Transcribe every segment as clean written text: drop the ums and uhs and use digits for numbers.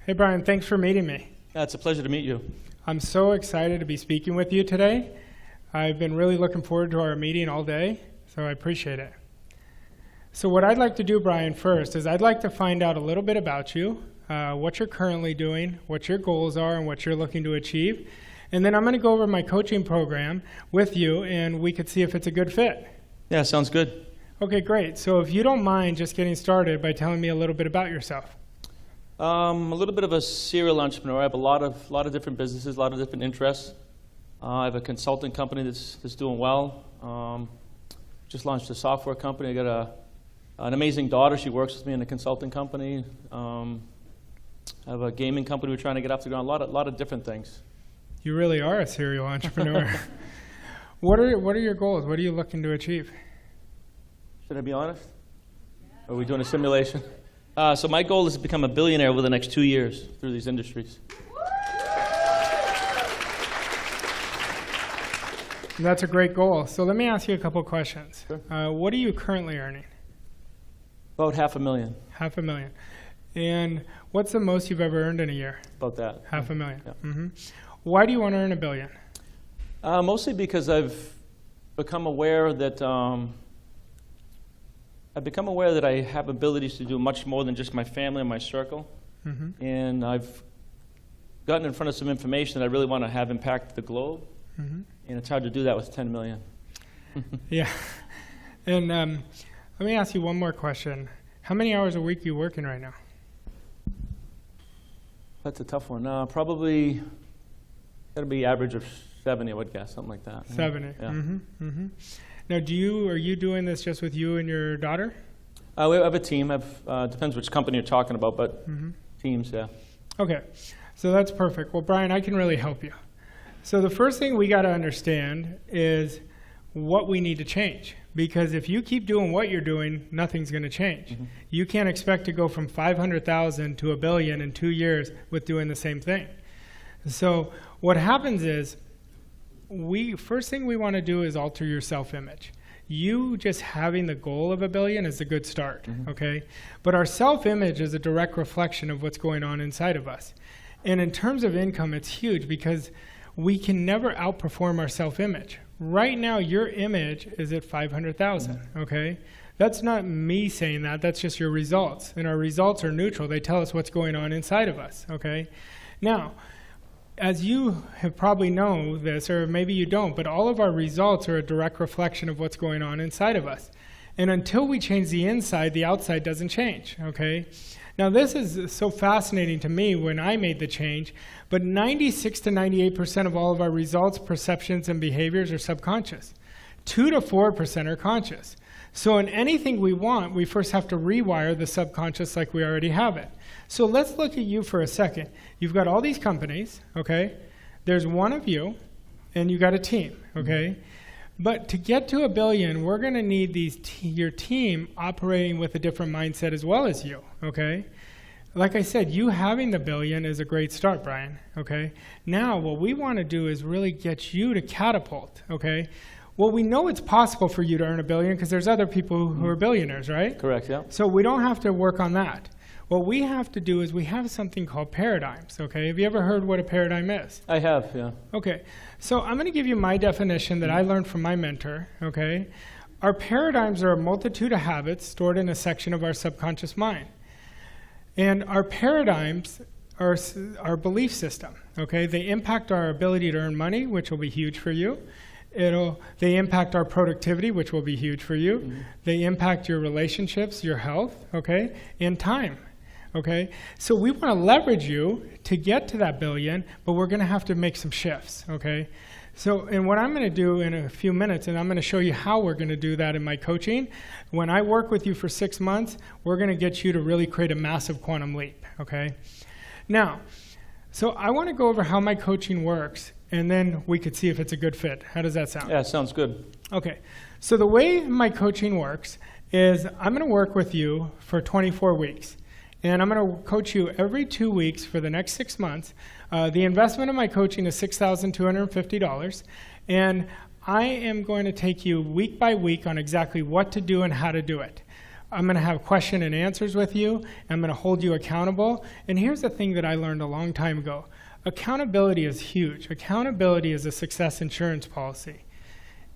Hey, Brian, thanks for meeting me. It's a pleasure to meet you. I'm so excited to be speaking with you today. I've been really looking forward to our meeting all day, so I appreciate it. So what I'd like to do, Brian, first is I'd like to find out a little bit about you, what you're currently doing, what your goals are, and what you're looking to achieve. And then I'm going to go over my coaching program with you, and we could see if it's a good fit. Yeah, sounds good. Okay, great. So if you don't mind just getting started by telling me a little bit about yourself. A little bit of a serial entrepreneur. I have a lot of different businesses, a lot of different interests. I have a consulting company that's doing well. Just launched a software company. I got an amazing daughter. She works with me in the consulting company. I have a gaming company we're trying to get off the ground. A lot of different things. You really are a serial entrepreneur. What are your goals? What are you looking to achieve? Should I be honest? Are we doing a simulation? So my goal is to become a billionaire over the next 2 years through these industries. That's a great goal. So let me ask you a couple questions. Sure. What are you currently earning? About $500,000. $500,000. And what's the most you've ever earned in a year? About that. $500,000. Yeah. Mm-hmm. Why do you want to earn $1 billion? Mostly because I've become aware that I have abilities to do much more than just my family and my circle. Mm-hmm. And I've gotten in front of some information that I really want to have impact the globe. Mm-hmm. And it's hard to do that with 10 million. Yeah. And let me ask you one more question. How many hours a week are you working right now? That's a tough one. Probably got to be average of 70, I would guess, something like that. 70. Yeah. Mm-hmm. Mm-hmm. Now, are you doing this just with you and your daughter? We have a team. Depends which company you're talking about, but teams, yeah. Okay, so that's perfect. Well, Brian, I can really help you. So the first thing we got to understand is what we need to change. Because if you keep doing what you're doing, nothing's going to change. Mm-hmm. You can't expect to go from 500,000 to $1 billion in 2 years with doing the same thing. So what happens is, first thing we want to do is alter your self-image. You just having the goal of $1 billion is a good start, okay? But our self-image is a direct reflection of what's going on inside of us. And in terms of income, it's huge because we can never outperform our self-image. Right now, your image is at 500,000, okay? That's not me saying that, that's just your results. And our results are neutral. They tell us what's going on inside of us, okay? Now, as you have probably known this, or maybe you don't, but all of our results are a direct reflection of what's going on inside of us. And until we change the inside, the outside doesn't change, okay? Now this is so fascinating to me when I made the change, but 96 to 98% of all of our results, perceptions, and behaviors are subconscious. 2 to 4% are conscious. So in anything we want, we first have to rewire the subconscious like we already have it. So let's look at you for a second. You've got all these companies, okay? There's one of you, and you got a team, okay? But to get to $1 billion, we're going to need your team operating with a different mindset as well as you, okay? Like I said, you having the $1 billion is a great start, Brian, okay? Now, what we want to do is really get you to catapult, okay? Well, we know it's possible for you to earn $1 billion because there's other people who are billionaires, right? Correct, yeah. So we don't have to work on that. What we have to do is we have something called paradigms, okay? Have you ever heard what a paradigm is? I have, yeah. Okay, so I'm going to give you my definition that I learned from my mentor, okay? Our paradigms are a multitude of habits stored in a section of our subconscious mind. And our paradigms are our belief system, okay? They impact our ability to earn money, which will be huge for you. They impact our productivity, which will be huge for you. They impact your relationships, your health, okay? And time. Okay, so we want to leverage you to get to that $1 billion, but we're going to have to make some shifts, okay? So, and what I'm going to do in a few minutes, and I'm going to show you how we're going to do that in my coaching. When I work with you for 6 months, we're going to get you to really create a massive quantum leap, okay? Now, so I want to go over how my coaching works, and then we could see if it's a good fit. How does that sound? Yeah, sounds good. Okay, so the way my coaching works is I'm going to work with you for 24 weeks. And I'm going to coach you every 2 weeks for the next 6 months. The investment of my coaching is $6,250. And I am going to take you week by week on exactly what to do and how to do it. I'm going to have question and answers with you. I'm going to hold you accountable. And here's the thing that I learned a long time ago. Accountability is huge. Accountability is a success insurance policy.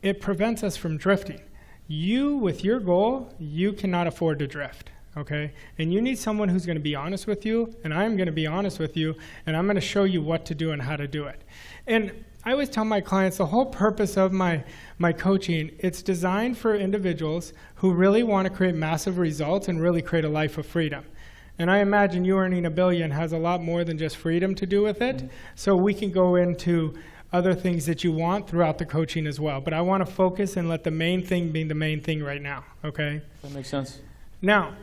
It prevents us from drifting. You, with your goal, you cannot afford to drift, okay? And you need someone who's going to be honest with you, and I'm going to be honest with you, and I'm going to show you what to do and how to do it. And I always tell my clients the whole purpose of my coaching, it's designed for individuals who really want to create massive results and really create a life of freedom. And I imagine you earning $1 billion has a lot more than just freedom to do with it. So we can go into other things that you want throughout the coaching as well. But I want to focus and let the main thing be the main thing right now, okay? That makes sense. Now,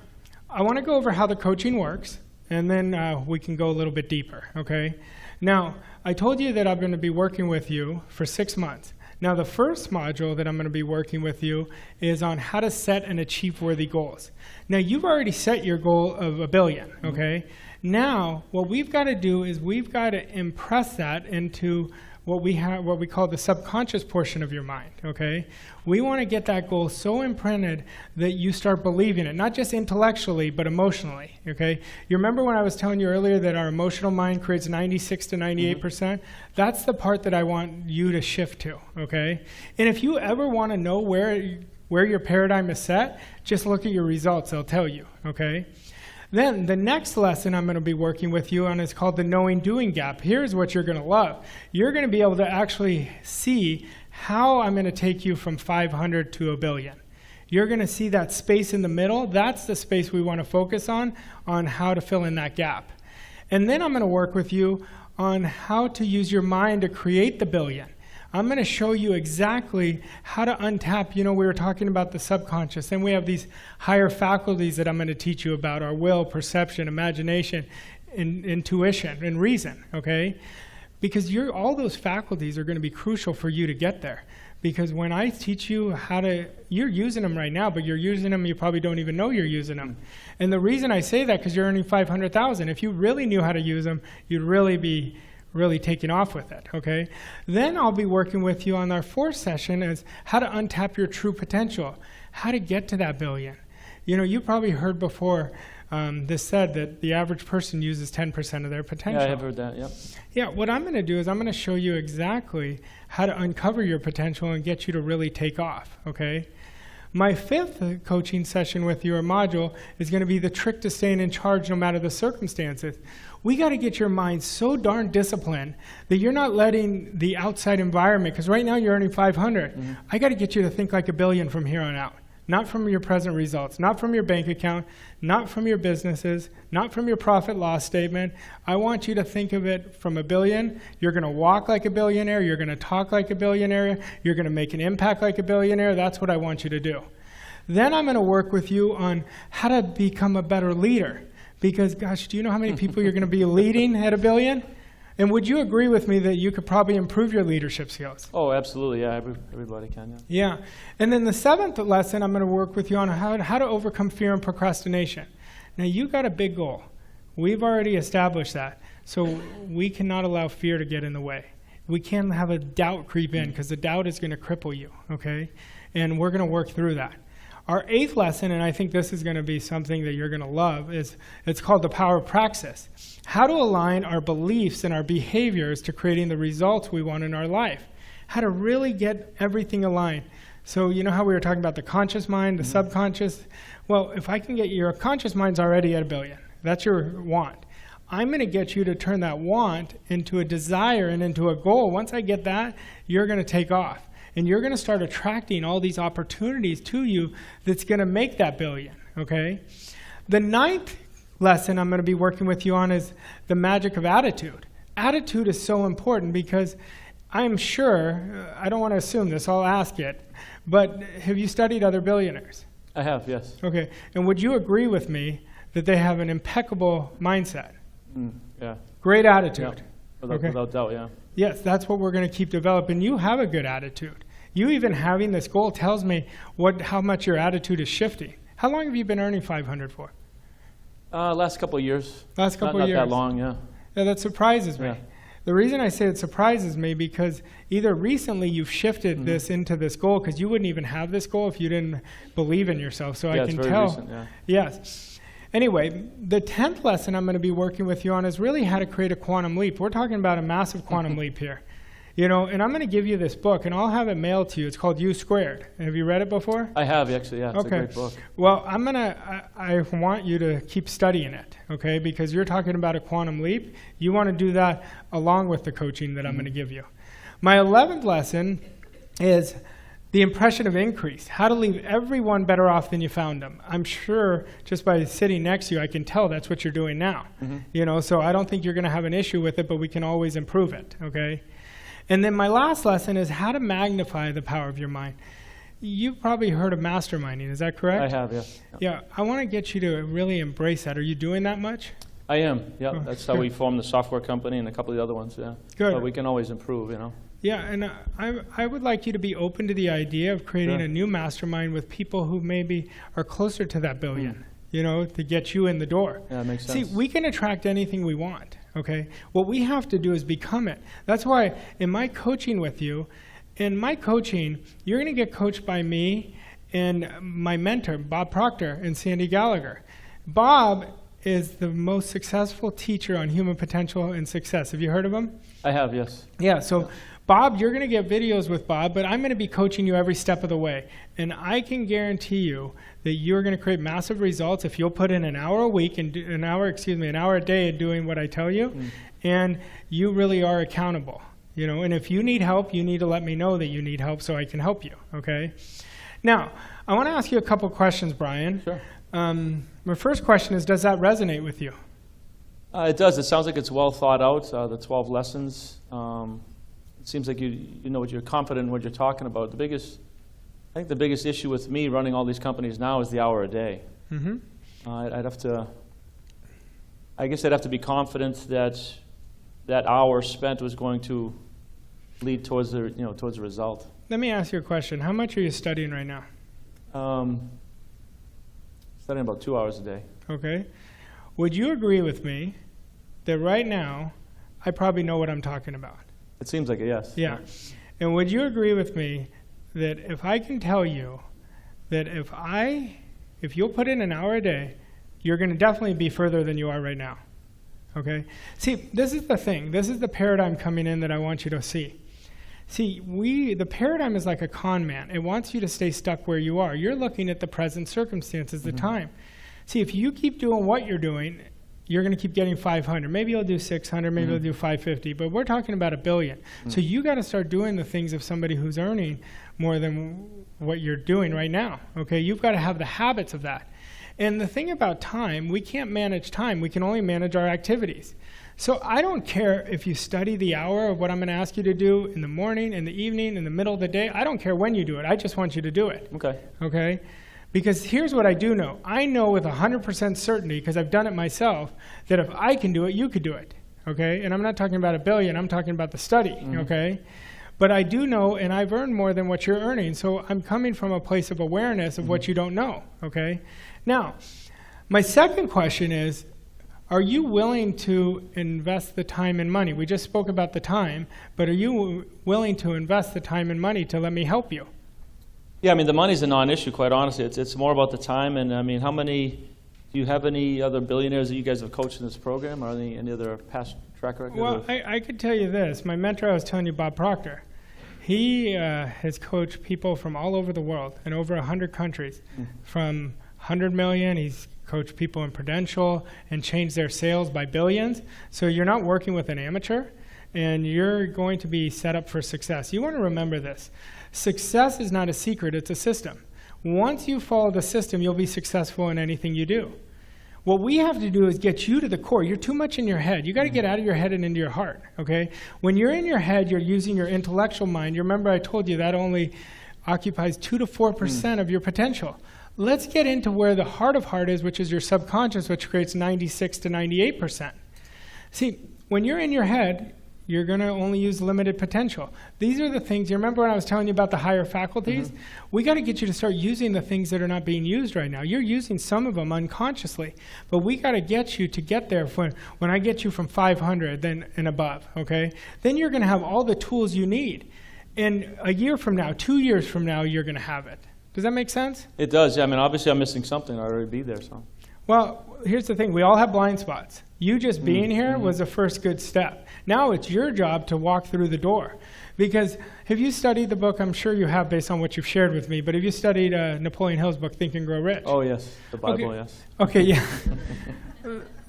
I want to go over how the coaching works, and then we can go a little bit deeper, okay? Now, I told you that I'm going to be working with you for 6 months. Now, the first module that I'm going to be working with you is on how to set and achieve worthy goals. Now, you've already set your goal of $1 billion, okay? Now, what we've got to do is we've got to impress that into what we call the subconscious portion of your mind, okay? We want to get that goal so imprinted that you start believing it, not just intellectually, but emotionally, okay? You remember when I was telling you earlier that our emotional mind creates 96 to 98%? That's the part that I want you to shift to, okay? And if you ever want to know where your paradigm is set, just look at your results, they'll tell you, okay? Then the next lesson I'm going to be working with you on is called the knowing-doing gap. Here's what you're going to love. You're going to be able to actually see how I'm going to take you from 500 to $1 billion. You're going to see that space in the middle. That's the space we want to focus on how to fill in that gap. And then I'm going to work with you on how to use your mind to create the $1 billion. I'm going to show you exactly how to untap. You know, we were talking about the subconscious, and we have these higher faculties that I'm going to teach you about, our will, perception, imagination, intuition, and reason, okay? Because all those faculties are going to be crucial for you to get there. Because when I teach you how to, you're using them right now, but you're using them, you probably don't even know you're using them. And the reason I say that, because you're earning $500,000. If you really knew how to use them, you'd really be taking off with it, okay? Then I'll be working with you on our fourth session is how to untap your true potential, how to get to that $1 billion. You know, you probably heard before this said that the average person uses 10% of their potential. Yeah, I have heard that, yep. Yeah, what I'm going to do is I'm going to show you exactly how to uncover your potential and get you to really take off, okay? My fifth coaching session with you, or module, is going to be the trick to staying in charge no matter the circumstances. We got to get your mind so darn disciplined that you're not letting the outside environment, because right now you're earning 500. I got to get you to think like $1 billion from here on out. Not from your present results, not from your bank account, not from your businesses, not from your profit loss statement. I want you to think of it from $1 billion. You're going to walk like a billionaire. You're going to talk like a billionaire. You're going to make an impact like a billionaire. That's what I want you to do. Then I'm going to work with you on how to become a better leader. Because, gosh, do you know how many people you're going to be leading at $1 billion? And would you agree with me that you could probably improve your leadership skills? Oh, absolutely, yeah, everybody can, yeah. Yeah, and then the seventh lesson, I'm going to work with you on how to overcome fear and procrastination. Now, you got a big goal. We've already established that. So we cannot allow fear to get in the way. We can't have a doubt creep in, because the doubt is going to cripple you, okay? And we're going to work through that. Our eighth lesson, and I think this is going to be something that you're going to love, is it's called the power of praxis. How to align our beliefs and our behaviors to creating the results we want in our life. How to really get everything aligned. So you know how we were talking about the conscious mind, the subconscious? Well, if I can get your conscious mind's already at $1 billion. That's your want. I'm going to get you to turn that want into a desire and into a goal. Once I get that, you're going to take off. And you're going to start attracting all these opportunities to you that's going to make that $1 billion, okay? The ninth lesson I'm going to be working with you on is the magic of attitude. Attitude is so important because I'm sure, I don't want to assume this, I'll ask it, but have you studied other billionaires? I have, yes. Okay, and would you agree with me that they have an impeccable mindset? Yeah. Great attitude. Yeah. Without doubt, yeah. Yes, that's what we're going to keep developing. You have a good attitude. You even having this goal tells me how much your attitude is shifting. How long have you been earning 500 for? Last couple of years. Last couple of years. Not that long, yeah. Yeah, that surprises me. Yeah. The reason I say it surprises me because either recently you've shifted this into this goal, because you wouldn't even have this goal if you didn't believe in yourself. So Yeah, I it's can very tell. recent, yeah. Yes. Anyway, the 10th lesson I'm going to be working with you on is really how to create a quantum leap. We're talking about a massive quantum leap here. You know, and I'm going to give you this book, and I'll have it mailed to you. It's called U Squared. Have you read it before? I have, actually, yeah. It's a great book. Well, I want you to keep studying it, okay? Because you're talking about a quantum leap. You want to do that along with the coaching that I'm going to give you. My 11th lesson is the impression of increase, how to leave everyone better off than you found them. I'm sure just by sitting next to you, I can tell that's what you're doing now. You know, so I don't think you're going to have an issue with it, but we can always improve it, okay? And then my last lesson is how to magnify the power of your mind. You've probably heard of masterminding, is that correct? I have, yes. Yeah, I want to get you to really embrace that. Are you doing that much? I am, yeah. Oh, That's how we formed the software company and a couple of the other ones, yeah. Good. But we can always improve, you know. Yeah, and I would like you to be open to the idea of creating Sure. a new mastermind with people who maybe are closer to that billion, you know, to get you in the door. Yeah, that makes See, sense. we can attract anything we want, okay? What we have to do is become it. That's why in my coaching with you, in my coaching, you're going to get coached by me and my mentor, Bob Proctor and Sandy Gallagher. Bob is the most successful teacher on human potential and success. Have you heard of him? I have, yes. Yeah, so Bob, you're going to get videos with Bob, but I'm going to be coaching you every step of the way. And I can guarantee you that you're going to create massive results if you'll put in an hour a week and an hour a day doing what I tell you, and you really are accountable. You know, and if you need help, you need to let me know that you need help so I can help you, okay? Now, I want to ask you a couple questions, Brian. Sure. My first question is, does that resonate with you? It does. It sounds like it's well thought out, the 12 lessons. It seems like you know what you're confident in what you're talking about. I think the biggest issue with me running all these companies now is the hour a day. Mm-hmm. I guess I'd have to be confident that that hour spent was going to lead towards the result. Let me ask you a question. How much are you studying right now? Studying about 2 hours a day. Okay. Would you agree with me that right now I probably know what I'm talking about? It seems like it, yes. Yeah. And would you agree with me that if I can tell you that if you'll put in an hour a day, you're going to definitely be further than you are right now? Okay? See, this is the thing. This is the paradigm coming in that I want you to see. See, the paradigm is like a con man. It wants you to stay stuck where you are. You're looking at the present circumstances, the time. See, if you keep doing what you're doing, you're going to keep getting 500. Maybe you'll do 600, maybe you'll do 550, but we're talking about $1 billion. So you got to start doing the things of somebody who's earning more than what you're doing right now. Okay, you've got to have the habits of that. And the thing about time, we can't manage time. We can only manage our activities. So I don't care if you study the hour of what I'm going to ask you to do in the morning, in the evening, in the middle of the day. I don't care when you do it. I just want you to do it. Okay. Okay? Because here's what I do know. I know with 100% certainty, because I've done it myself, that if I can do it, you could do it. Okay? And I'm not talking about $1 billion. I'm talking about the study. Okay? But I do know, and I've earned more than what you're earning. So I'm coming from a place of awareness of what you don't know. Okay? Now, my second question is, are you willing to invest the time and money? We just spoke about the time, but are you willing to invest the time and money to let me help you? Yeah, I mean, the money's a non-issue, quite honestly. It's more about the time. And, I mean, do you have any other billionaires that you guys have coached in this program, or any other past track record? Well, I could tell you this. My mentor, I was telling you, Bob Proctor, he has coached people from all over the world in over 100 countries. From 100 million, he's coached people in Prudential and changed their sales by billions. So you're not working with an amateur, and you're going to be set up for success. You want to remember this. Success is not a secret, it's a system. Once you follow the system, you'll be successful in anything you do. What we have to do is get you to the core. You're too much in your head. You got to get out of your head and into your heart, okay? When you're in your head, you're using your intellectual mind. You remember I told you that only occupies 2 to 4% of your potential. Let's get into where the heart of heart is, which is your subconscious, which creates 96 to 98%. See, when you're in your head, you're going to only use limited potential. These are the things, you remember when I was telling you about the higher faculties? We got to get you to start using the things that are not being used right now. You're using some of them unconsciously, but we got to get you to get there. When I get you from 500 then and above, okay? Then you're going to have all the tools you need. And a year from now, 2 years from now, you're going to have it. Does that make sense? It does. Yeah. I mean, obviously, I'm missing something. I'd already be there. So. Well, here's the thing. We all have blind spots. You just being here was the first good step. Now it's your job to walk through the door. Because have you studied the book? I'm sure you have based on what you've shared with me. But have you studied Napoleon Hill's book, Think and Grow Rich? Oh, yes. The Bible, Okay. yes. Okay, yeah.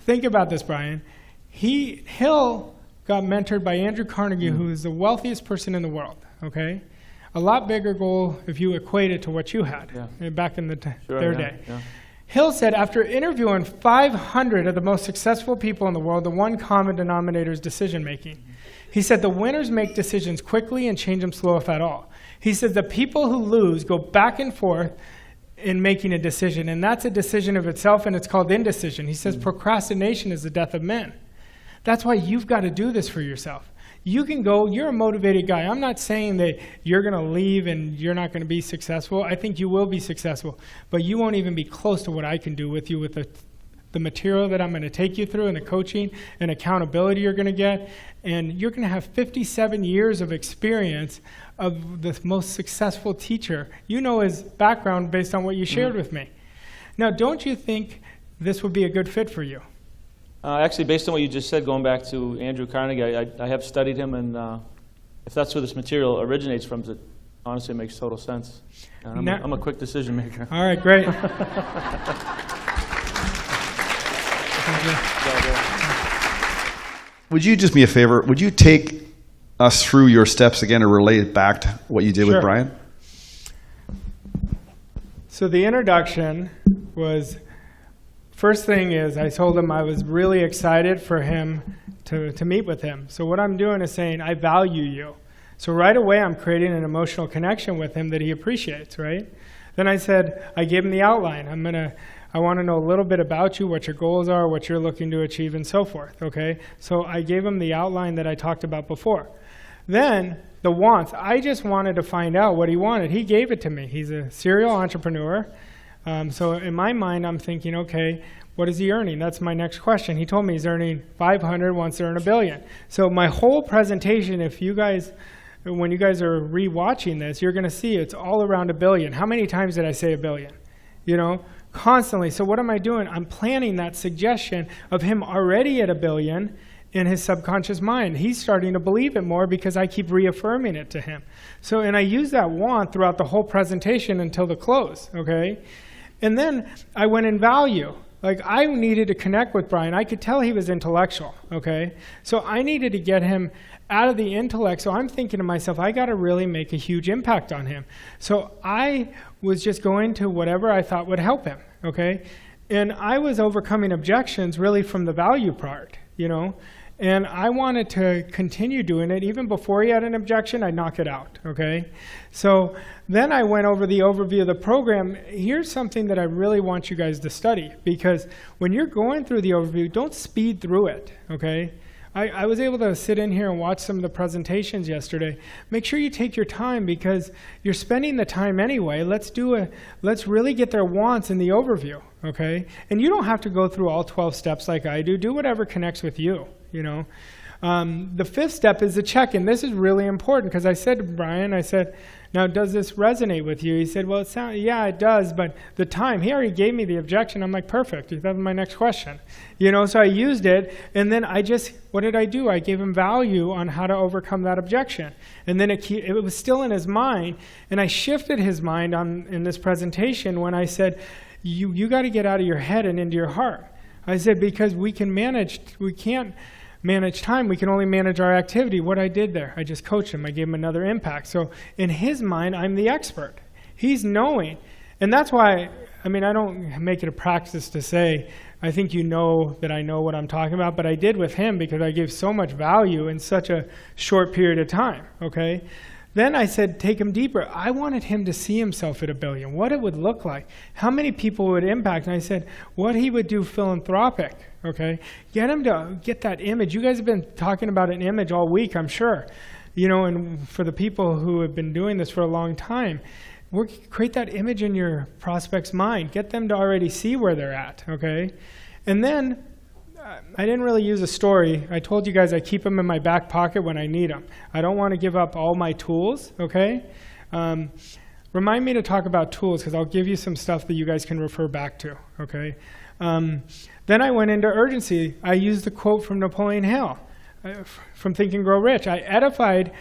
Think about this, Brian. Hill got mentored by Andrew Carnegie, who is the wealthiest person in the world, okay? A lot bigger goal if you equate it to what you had back in their day. Yeah. Hill said, after interviewing 500 of the most successful people in the world, the one common denominator is decision-making. He said, the winners make decisions quickly and change them slow, if at all. He said, the people who lose go back and forth in making a decision, and that's a decision of itself, and it's called indecision. He says, procrastination is the death of men. That's why you've got to do this for yourself. You can go, you're a motivated guy. I'm not saying that you're going to leave and you're not going to be successful. I think you will be successful, but you won't even be close to what I can do with you with the material that I'm going to take you through and the coaching and accountability you're going to get. And you're going to have 57 years of experience of the most successful teacher. You know his background based on what you shared with me. Now, don't you think this would be a good fit for you? Actually, based on what you just said, going back to Andrew Carnegie, I have studied him, and if that's where this material originates from, it honestly makes total sense. I'm a quick decision maker. All right, great. Would you just me a favor? Would you take us through your steps again and relate it back to what you did with Brian? So the introduction was, first thing is I told him I was really excited for him to meet with him. So what I'm doing is saying, I value you. So right away I'm creating an emotional connection with him that he appreciates, right? Then I said, I gave him the outline. I want to know a little bit about you, what your goals are, what you're looking to achieve, and so forth, okay? So I gave him the outline that I talked about before. Then the wants, I just wanted to find out what he wanted. He gave it to me. He's a serial entrepreneur. So in my mind, I'm thinking, okay, what is he earning? That's my next question. He told me he's earning 500, wants to earn $1 billion. So my whole presentation, when you guys are re-watching this, you're going to see it's all around $1 billion. How many times did I say $1 billion? You know, constantly. So what am I doing? I'm planning that suggestion of him already at $1 billion in his subconscious mind. He's starting to believe it more because I keep reaffirming it to him. So, and I use that want throughout the whole presentation until the close, okay? And then I went in value. Like, I needed to connect with Brian. I could tell he was intellectual, okay? So I needed to get him out of the intellect. So I'm thinking to myself, I got to really make a huge impact on him. So I was just going to whatever I thought would help him, okay? And I was overcoming objections really from the value part, you know? And I wanted to continue doing it. Even before he had an objection, I'd knock it out, okay? So then I went over the overview of the program. Here's something that I really want you guys to study, because when you're going through the overview, don't speed through it, okay? I was able to sit in here and watch some of the presentations yesterday. Make sure you take your time because you're spending the time anyway. Let's really get their wants in the overview, okay? And you don't have to go through all 12 steps like I do. Do whatever connects with you, you know? The fifth step is the check-in. This is really important because I said to Brian, I said, now does this resonate with you? He said, well, yeah, it does, but the time, he already gave me the objection. I'm like, perfect, that was my next question. You know, so I used it, and then what did I do? I gave him value on how to overcome that objection. And then it was still in his mind, and I shifted his mind in this presentation when I said, you got to get out of your head and into your heart. I said, because we can't manage time, we can only manage our activity. What I did there, I just coached him. I gave him another impact. So in his mind, I'm the expert. He's knowing. And that's why, I don't make it a practice to say, I think you know that I know what I'm talking about, but I did with him because I gave so much value in such a short period of time, okay? Then I said, take him deeper. I wanted him to see himself at $1 billion, what it would look like, how many people would impact. And I said, what he would do philanthropic, okay? Get him to get that image. You guys have been talking about an image all week, I'm sure. You know, and for the people who have been doing this for a long time, create that image in your prospect's mind. Get them to already see where they're at, okay? And then, I didn't really use a story. I told you guys I keep them in my back pocket when I need them. I don't want to give up all my tools, okay? Remind me to talk about tools, because I'll give you some stuff that you guys can refer back to, okay? Then I went into urgency. I used the quote from Napoleon Hill from Think and Grow Rich. I edified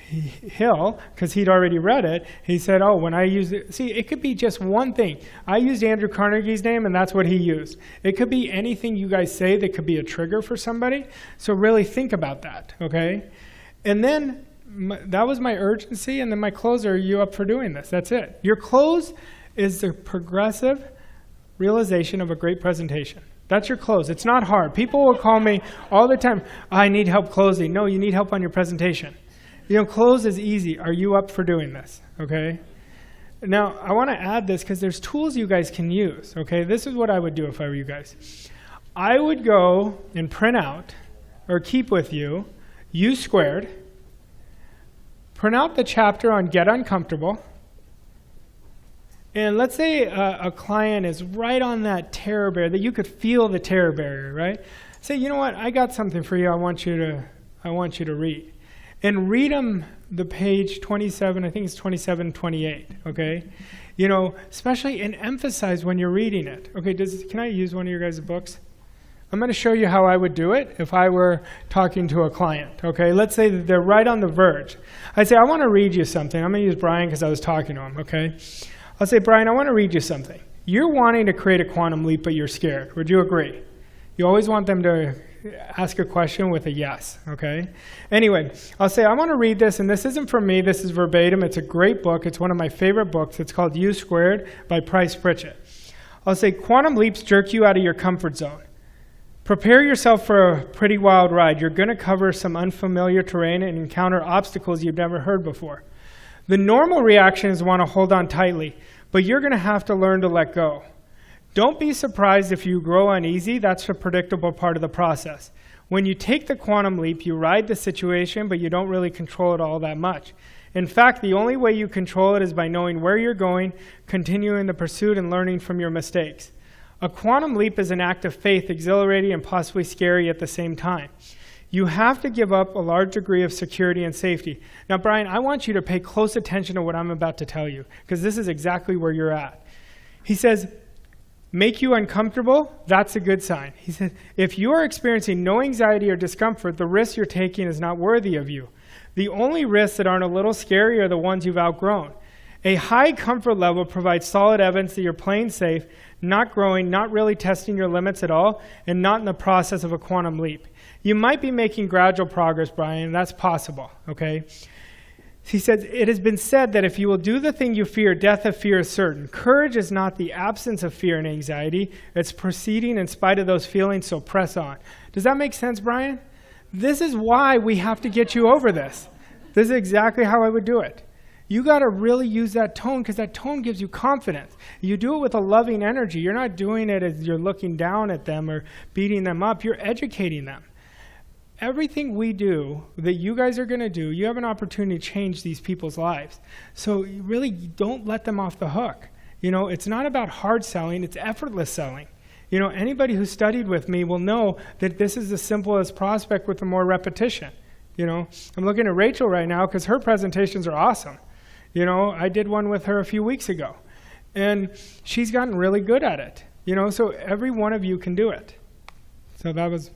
Hill, because he'd already read it. He said, oh, when I use it, see, it could be just one thing. I used Andrew Carnegie's name, and that's what he used. It could be anything you guys say that could be a trigger for somebody. So really think about that, okay? And then that was my urgency, and then my close. Are you up for doing this? That's it. Your close is the progressive realization of a great presentation. That's your close. It's not hard. People will call me all the time, I need help closing. No, you need help on your presentation. You know, close is easy. Are you up for doing this? Okay? Now, I want to add this because there's tools you guys can use. Okay? This is what I would do if I were you guys. I would go and print out or keep with you U squared, print out the chapter on Get Uncomfortable, and let's say a client is right on that terror barrier, that you could feel the terror barrier, right? Say, you know what? I got something for you I want you to read. And read them the page 27, I think it's 27, 28, okay? You know, especially, and emphasize when you're reading it. Okay, can I use one of your guys' books? I'm going to show you how I would do it if I were talking to a client, okay? Let's say that they're right on the verge. I'd say, I want to read you something. I'm going to use Brian because I was talking to him, okay? I'll say, Brian, I want to read you something. You're wanting to create a quantum leap, but you're scared. Would you agree? You always want them to ask a question with a yes, okay? Anyway, I'll say, I want to read this, and this isn't from me, this is verbatim. It's a great book. It's one of my favorite books. It's called U Squared by Price Pritchett. I'll say, quantum leaps jerk you out of your comfort zone. Prepare yourself for a pretty wild ride. You're going to cover some unfamiliar terrain and encounter obstacles you've never heard before. The normal reaction is want to hold on tightly, but you're going to have to learn to let go. Don't be surprised if you grow uneasy. That's a predictable part of the process. When you take the quantum leap, you ride the situation, but you don't really control it all that much. In fact, the only way you control it is by knowing where you're going, continuing the pursuit, and learning from your mistakes. A quantum leap is an act of faith, exhilarating and possibly scary at the same time. You have to give up a large degree of security and safety. Now, Brian, I want you to pay close attention to what I'm about to tell you, because this is exactly where you're at. He says, make you uncomfortable, that's a good sign. He said, if you are experiencing no anxiety or discomfort, the risks you're taking is not worthy of you. The only risks that aren't a little scary are the ones you've outgrown. A high comfort level provides solid evidence that you're playing safe, not growing, not really testing your limits at all, and not in the process of a quantum leap. You might be making gradual progress, Brian. That's possible, okay? He says, it has been said that if you will do the thing you fear, death of fear is certain. Courage is not the absence of fear and anxiety. It's proceeding in spite of those feelings, so press on. Does that make sense, Brian? This is why we have to get you over this. This is exactly how I would do it. You got to really use that tone, because that tone gives you confidence. You do it with a loving energy. You're not doing it as you're looking down at them or beating them up. You're educating them. Everything we do that you guys are going to do, you have an opportunity to change these people's lives. So you really don't let them off the hook. You know, it's not about hard selling, it's effortless selling. You know, anybody who studied with me will know that this is the simplest prospect with the more repetition. You know, I'm looking at Rachel right now because her presentations are awesome. You know, I did one with her a few weeks ago, and she's gotten really good at it. You know, so every one of you can do it. So that was